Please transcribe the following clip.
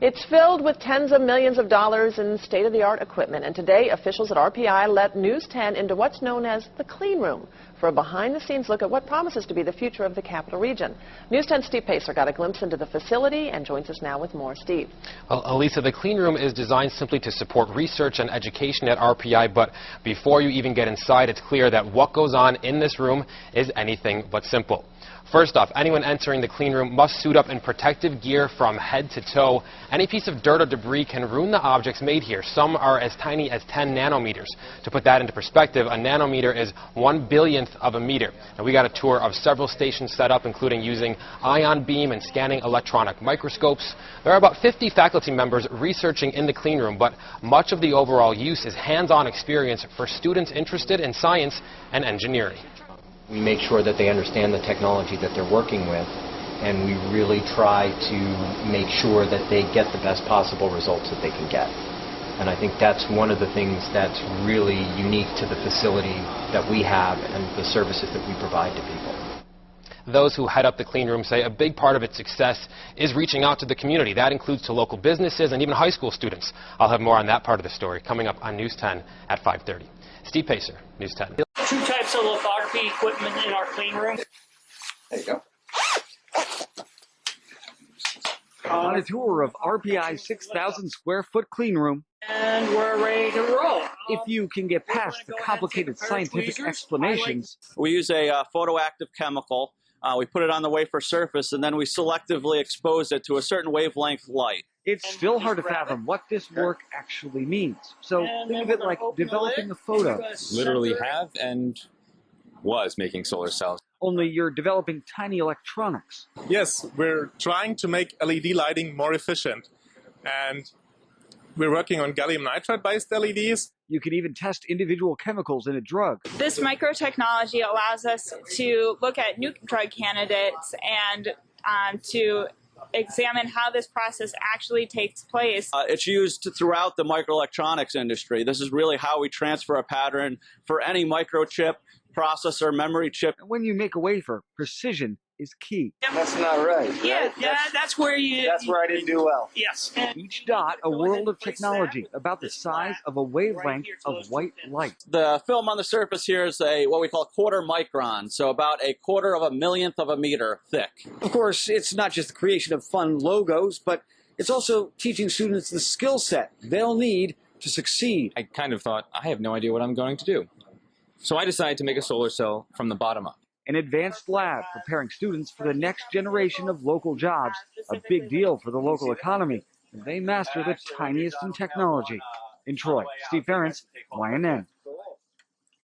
It's filled with tens of millions of dollars in state-of-the-art equipment, and today officials at RPI let News 10 into what's known as the Cleanroom for a behind-the-scenes look at what promises to be the future of the capital region. News 10's Steve Pacer got a glimpse into the facility and joins us now with more. Steve. Well, Elisa, the Cleanroom is designed simply to support research and education at RPI, but before you even get inside, it's clear that what goes on in this room is anything but simple. First off, anyone entering the Cleanroom must suit up in protective gear from head to toe. Any piece of dirt or debris can ruin the objects made here. Some are as tiny as 10 nanometers. To put that into perspective, a nanometer is 1/1000th of a meter. And we got a tour of several stations set up, including using ion beam and scanning electronic microscopes. There are about 50 faculty members researching in the Cleanroom, but much of the overall use is hands-on experience for students interested in science and engineering. We make sure that they understand the technology that they're working with, and we really try to make sure that they get the best possible results that they can get. And I think that's one of the things that's really unique to the facility that we have and the services that we provide to people. Those who head up the Cleanroom say a big part of its success is reaching out to the community. That includes to local businesses and even high school students. I'll have more on that part of the story coming up on News 10 at 5:30. Steve Pacer, News 10. Two types of lithography equipment in our clean room. There you go. On a tour of RPI's 6,000 square foot clean room. And we're ready to roll. If you can get past the complicated scientific explanations. We use a photoactive chemical. We put it on the wafer surface, and then we selectively expose it to a certain wavelength light. It's still hard to fathom what this work actually means. So think of it like developing a photo. Literally have and was making solar cells. Only you're developing tiny electronics. Yes, we're trying to make LED lighting more efficient. And we're working on gallium nitride-based LEDs. You can even test individual chemicals in a drug. This microtechnology allows us to look at new drug candidates and to examine how this process actually takes place. It's used throughout the microelectronics industry. This is really how we transfer a pattern for any microchip, processor, memory chip. When you make a wafer, precision is key. That's not right. Yeah, that's where you... That's where I didn't do well. Yes. Each dot a world of technology about the size of a wavelength of white light. The film on the surface here is what we call quarter micron, so about a quarter of a millionth of a meter thick. Of course, it's not just the creation of fun logos, but it's also teaching students the skill set they'll need to succeed. I kind of thought, I have no idea what I'm going to do. So I decided to make a solar cell from the bottom up. An advanced lab preparing students for the next generation of local jobs, a big deal for the local economy. They master the tiniest in technology. In Troy, Steve Ferentz, YNN.